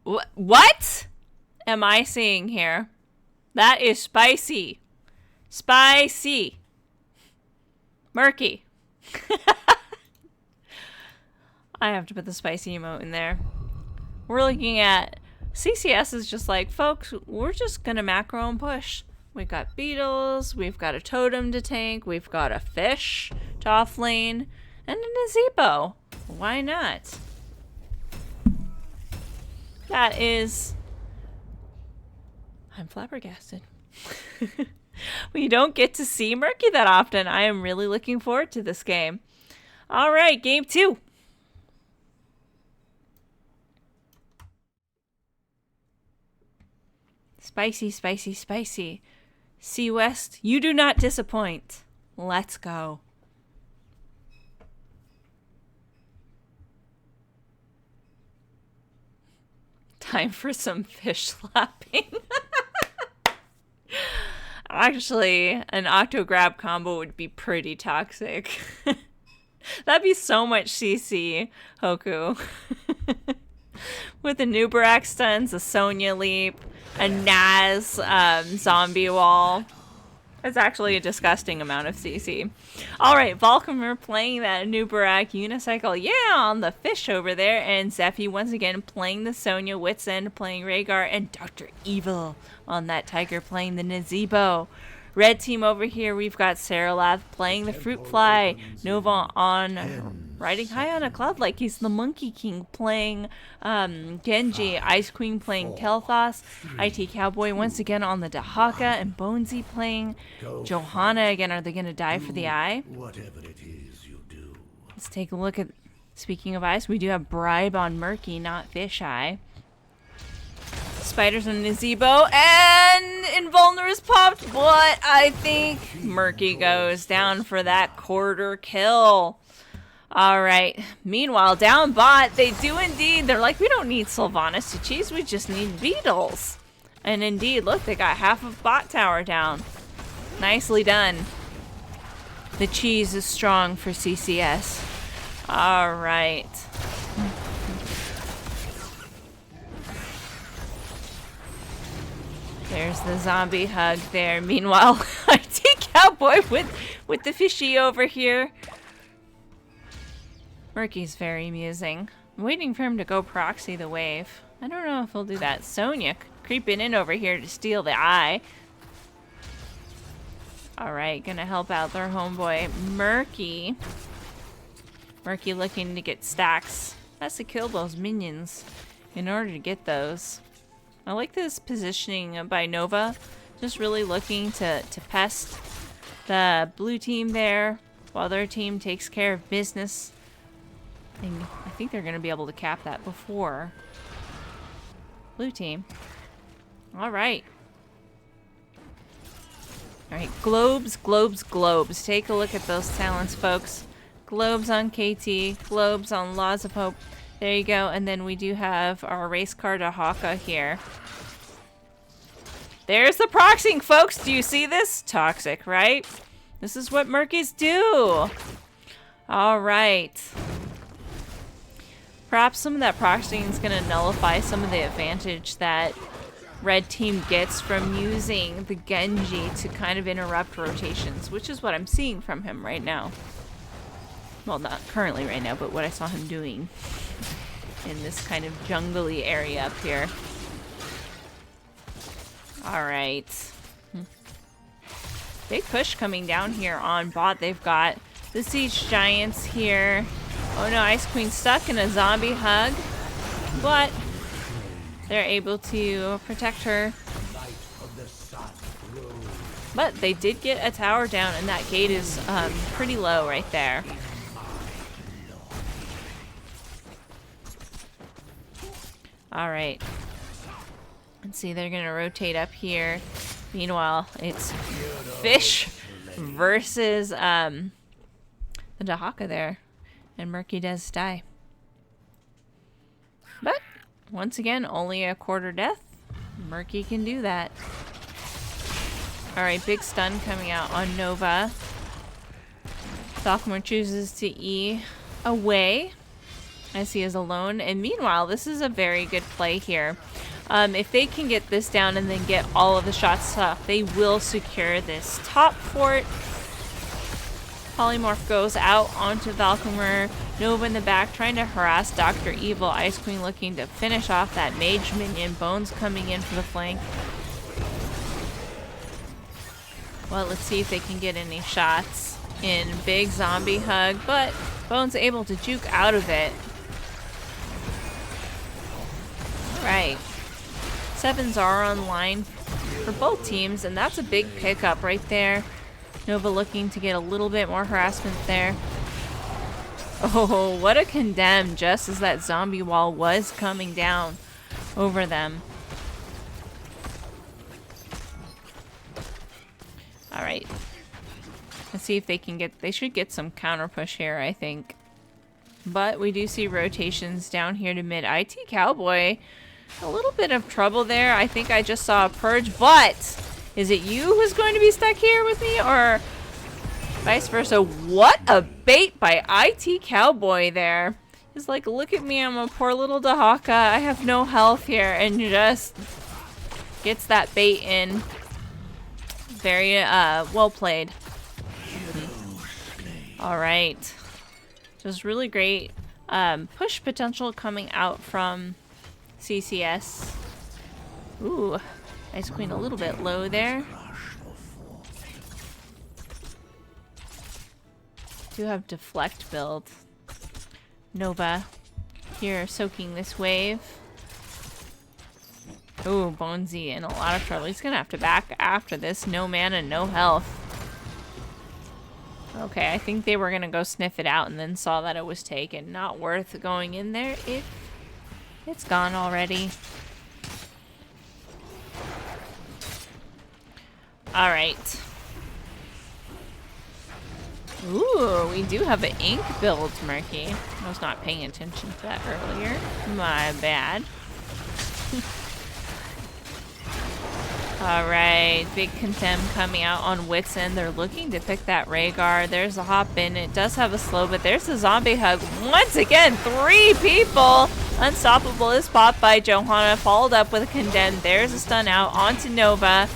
Speaker 1: What am I seeing here? That is spicy. Spicy. Murky. I have to put the spicy emote in there. We're looking at CCS is just like, folks, we're just gonna macro and push. We've got beetles, we've got a totem to tank, we've got a fish to offlane, and a Nazebo. Why not? That is... I'm flabbergasted. We don't get to see Murky that often. I am really looking forward to this game. Alright, game 2. Spicy, spicy, spicy. C West, you do not disappoint. Let's go. Time for some fish slapping. Actually, an Octo Grab combo would be pretty toxic. That'd be so much CC, Hoku. With the Nubarak stuns, a Sonya leap, a Naz zombie wall. It's actually a disgusting amount of CC. Alright, Volcomir playing that Nubarak unicycle. Yeah, on the fish over there. And Zephy once again playing the Sonya, Wits End playing Rhaegar, and Dr. Evil on that tiger playing the Nazebo. Red team over here, we've got Saralath playing the Fruit Fly. Nova on riding high on a cloud like he's the Monkey King playing Genji. Ice Queen playing Kel'Thas. IT Cowboy once again on the Dahaka. And Bonesy playing Johanna again. Are they going to die for the eye?
Speaker 3: Whatever it is you do.
Speaker 1: Let's take a look at... Speaking of ice, we do have Bribe on Murky, not Fish Eye. Spiders on Nazebo, and Invulner's popped, but I think Murky goes down for that quarter kill. Alright, meanwhile, down bot, they do indeed. They're like, we don't need Sylvanas to cheese, we just need beetles. And indeed, look, they got half of bot tower down. Nicely done. The cheese is strong for CCS. Alright. There's the zombie hug there. Meanwhile, IT Cowboy with the fishy over here. Murky's very amusing. I'm waiting for him to go proxy the wave. I don't know if he'll do that. Sonya creeping in over here to steal the eye. Alright, gonna help out their homeboy, Murky. Murky looking to get stacks. Has to kill those minions in order to get those. I like this positioning by Nova. Just really looking to pest the blue team there while their team takes care of business. And I think they're going to be able to cap that before blue team. Alright. Alright, globes, globes, globes. Take a look at those talents, folks. Globes on KT, globes on Laws of Hope. There you go, and then we do have our race car to Haka here. There's the proxying, folks! Do you see this? Toxic, right? This is what Murkies do! Alright. Perhaps some of that proxying is going to nullify some of the advantage that red team gets from using the Genji to kind of interrupt rotations, which is what I'm seeing from him right now. Well, not currently right now, but what I saw him doing in this kind of jungly area up here. Alright. Big push coming down here on bot. They've got the Siege Giants here. Oh no, Ice Queen stuck in a zombie hug. But they're able to protect her. But they did get a tower down, and that gate is pretty low right there. Alright. Let's see, they're gonna rotate up here. Meanwhile, it's Fish versus the Dahaka there. And Murky does die. But, once again, only a quarter death. Murky can do that. Alright, big stun coming out on Nova. Falconer chooses to E away as he is alone. And meanwhile, this is a very good play here. If they can get this down and then get all of the shots off, they will secure this top fort. Polymorph goes out onto Falconer. Nova in the back trying to harass Dr. Evil. Ice Queen looking to finish off that mage minion. Bones coming in for the flank. Well, let's see if they can get any shots in. Big zombie hug, but Bones able to juke out of it. Alright. Sevens are online for both teams, and that's a big pickup right there. Nova looking to get a little bit more harassment there. Oh, what a condemn, just as that zombie wall was coming down over them. Alright. Let's see if they can get... They should get some counter push here, I think. But we do see rotations down here to mid. IT Cowboy, a little bit of trouble there. I think I just saw a purge, but is it you who's going to be stuck here with me, or vice versa? What a bait by IT Cowboy there. He's like, look at me, I'm a poor little Dahaka. I have no health here, and just gets that bait in. Very well played. Alright. Just really great push potential coming out from CCS. Ooh, Ice Queen a little bit low there. Do have deflect build. Nova here soaking this wave. Ooh, Bonesy in a lot of trouble. He's gonna have to back after this. No mana, no health. Okay, I think they were gonna go sniff it out and then saw that it was taken. Not worth going in there if it's gone already. Alright. Ooh, we do have an ink build, Murky. I was not paying attention to that earlier. My bad. Alright, big Condemn coming out on Whitson. They're looking to pick that Rhaegar. There's a hop in. It does have a slow, but there's a zombie hug. Once again, 3 people. Unstoppable is popped by Johanna, followed up with a Condemn. There's a stun out onto Nova.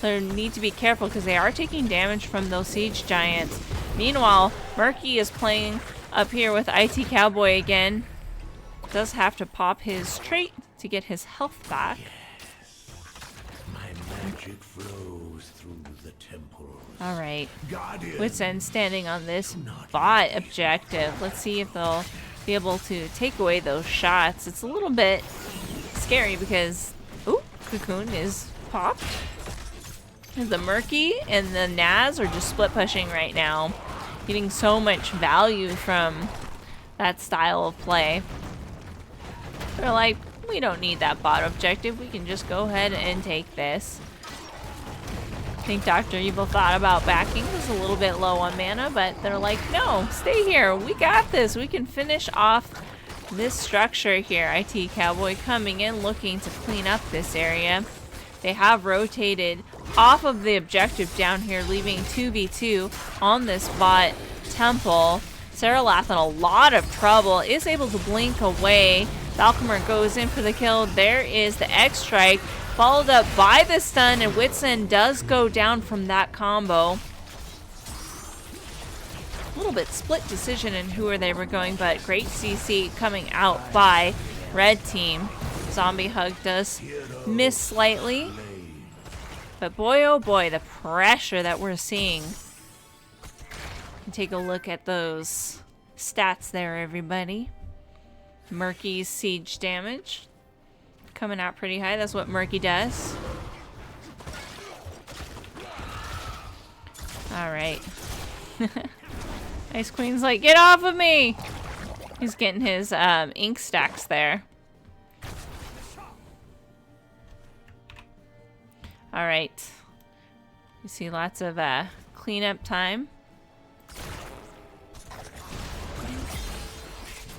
Speaker 1: They need to be careful because they are taking damage from those siege giants. Meanwhile, Murky is playing up here with IT Cowboy again. Does have to pop his trait to get his health back.
Speaker 3: Magic flows through the temples.
Speaker 1: Alright. Whitson standing on this bot objective. Let's see if they'll be able to take away those shots. It's a little bit scary because... Ooh, Cocoon is popped. The Murky and the Naz are just split pushing right now. Getting so much value from that style of play. They're like, we don't need that bot objective. We can just go ahead and take this. I think Dr. Evil thought about backing. It was a little bit low on mana, but they're like, no, stay here. We got this. We can finish off this structure here. IT Cowboy coming in, looking to clean up this area. They have rotated off of the objective down here, leaving 2v2 on this bot temple. Sarah Lath in a lot of trouble, is able to blink away. Valkymer goes in for the kill. There is the X strike, followed up by the stun, and Whitson does go down from that combo. A little bit split decision in who they were going, but great CC coming out by red team. Zombie hug does miss slightly. But boy, oh boy, the pressure that we're seeing. Take a look at those stats there, everybody. Murky's siege damage coming out pretty high. That's what Murky does. Alright. Ice Queen's like, get off of me! He's getting his ink stacks there. Alright. You see lots of cleanup time.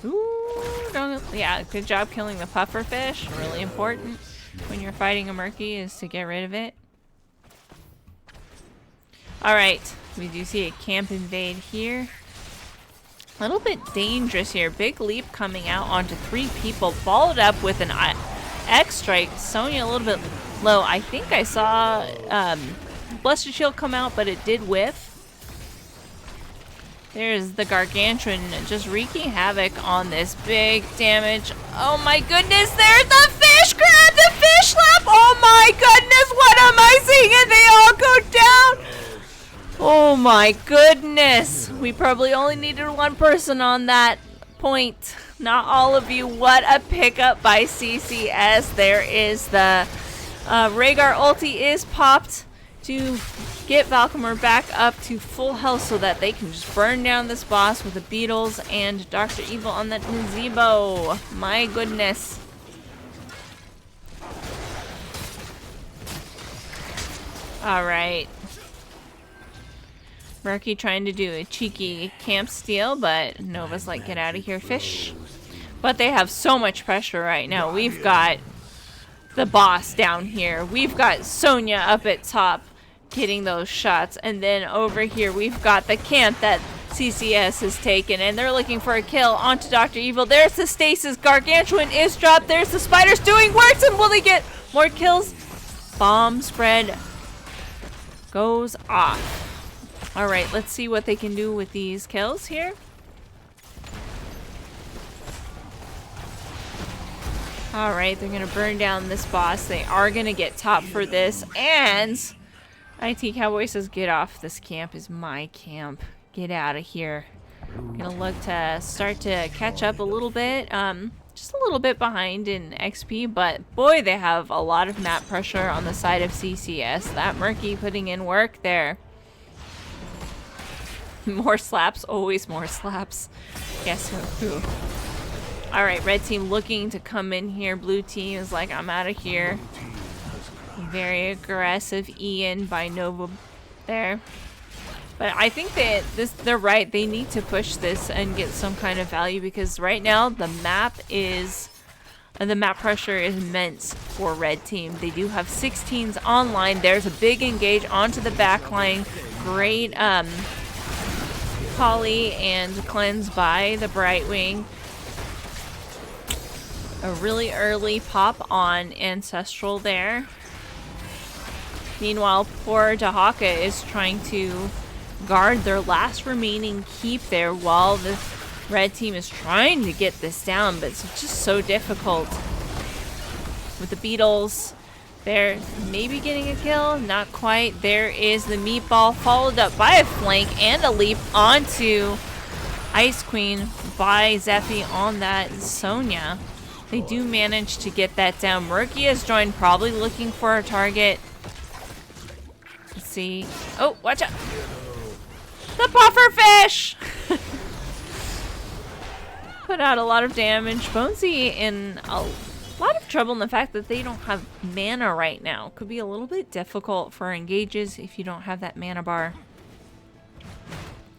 Speaker 1: Ooh, yeah, good job killing the puffer fish. Really important when you're fighting a Murky is to get rid of it. Alright, we do see a camp invade here. A little bit dangerous here. Big leap coming out onto 3 people, followed up with an X strike. Sonya a little bit low. I think I saw Blessed Shield come out, but it did whiff. There's the Gargantuan just wreaking havoc on this big damage. Oh my goodness, there's the fish grab, the fish slap. Oh my goodness, what am I seeing? And they all go down. Oh my goodness. We probably only needed 1 person on that point. Not all of you. What a pickup by CCS. There is the Rhaegar ulti is popped to get Valkymer back up to full health so that they can just burn down this boss with the Beetles and Dr. Evil on that gazebo. My goodness. Alright. Murky trying to do a cheeky camp steal, but Nova's like, get out of here, fish. But they have so much pressure right now. We've got the boss down here. We've got Sonya up at top getting those shots. And then over here, we've got the camp that CCS has taken. And they're looking for a kill onto Dr. Evil. There's the stasis. Gargantuan is dropped. There's the spiders doing works. And will they get more kills? Bomb spread goes off. Alright, let's see what they can do with these kills here. Alright, they're going to burn down this boss. They are going to get top for this. And IT Cowboy says, get off. This camp is my camp. Get out of here. Gonna look to start to catch up a little bit. Just a little bit behind in XP, but boy, they have a lot of map pressure on the side of CCS. That Murky putting in work there. More slaps, always more slaps. Guess who? Alright, red team looking to come in here. Blue team is like, I'm out of here. Very aggressive Ian by Nova there. But I think that they're right. They need to push this and get some kind of value because right now the map pressure is immense for red team. They do have 16s online. There's a big engage onto the back line. Great poly and cleanse by the Brightwing. A really early pop on Ancestral there. Meanwhile, poor Dahaka is trying to guard their last remaining keep there while the red team is trying to get this down, but it's just so difficult. With the Beetles, they're maybe getting a kill, not quite. There is the meatball followed up by a flank and a leap onto Ice Queen by Zephy on that Sonya. They do manage to get that down. Murky has joined, probably looking for a target. Let's see. Oh, watch out. The pufferfish! Put out a lot of damage. Bonesy in a lot of trouble in the fact that they don't have mana right now. Could be a little bit difficult for engages if you don't have that mana bar.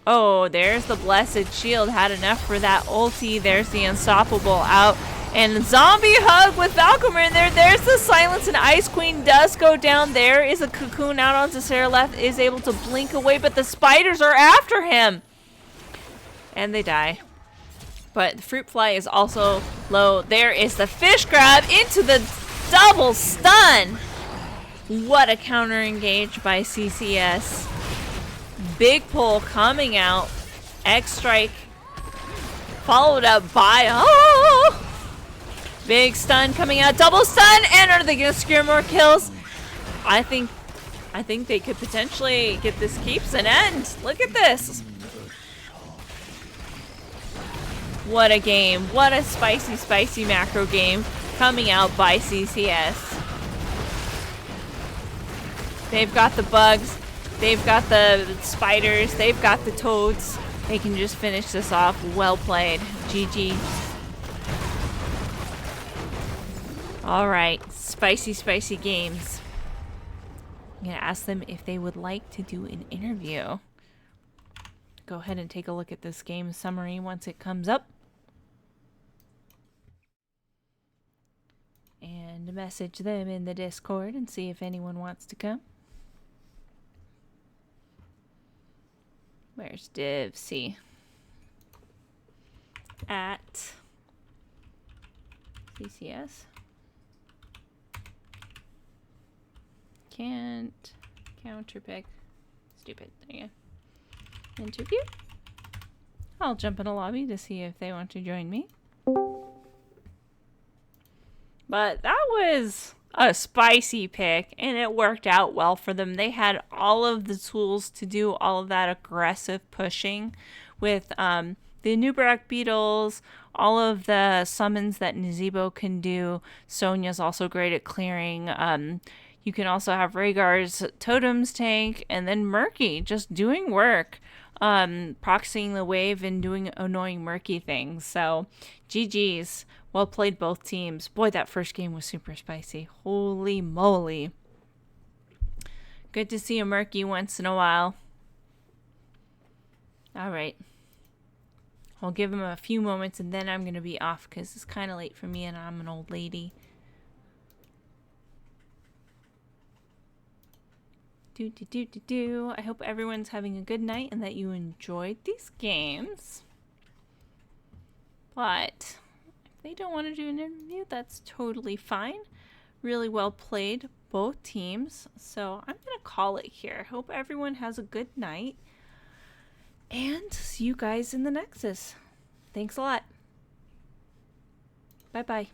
Speaker 1: Oh, there's the Blessed Shield. Had enough for that ulti. There's the Unstoppable out. And zombie hug with Valkymer in there. There's the silence, and Ice Queen does go down. There is a cocoon out onto Sarah Left, is able to blink away, but the spiders are after him. And they die. But the fruit fly is also low. There is the fish grab into the double stun. What a counter engage by CCS. Big pull coming out. X strike followed up by big stun coming out, double stun, and are they gonna secure more kills? I think they could potentially get this keeps an end. Look at this. What a game. What a spicy, spicy macro game coming out by CCS. They've got the bugs, they've got the spiders, they've got the toads. They can just finish this off. Well played. GG. Alright, spicy, spicy games. I'm going to ask them if they would like to do an interview. Go ahead and take a look at this game summary once it comes up. And message them in the Discord and see if anyone wants to come. Where's Div C? At CCS. Can't counterpick. Stupid. There you go. Interview. I'll jump in a lobby to see if they want to join me. But that was a spicy pick, and it worked out well for them. They had all of the tools to do all of that aggressive pushing with the Nubarak Beetles, all of the summons that Nazebo can do. Sonya's also great at clearing. You can also have Rhaegar's Totems tank, and then Murky just doing work, proxying the wave and doing annoying Murky things. So, GG's. Well played, both teams. Boy, that first game was super spicy. Holy moly. Good to see a Murky once in a while. Alright. I'll give him a few moments and then I'm going to be off because it's kind of late for me and I'm an old lady. I hope everyone's having a good night and that you enjoyed these games. But if they don't want to do an interview, that's totally fine. Really well played, both teams. So I'm going to call it here. Hope everyone has a good night. And see you guys in the Nexus. Thanks a lot. Bye-bye.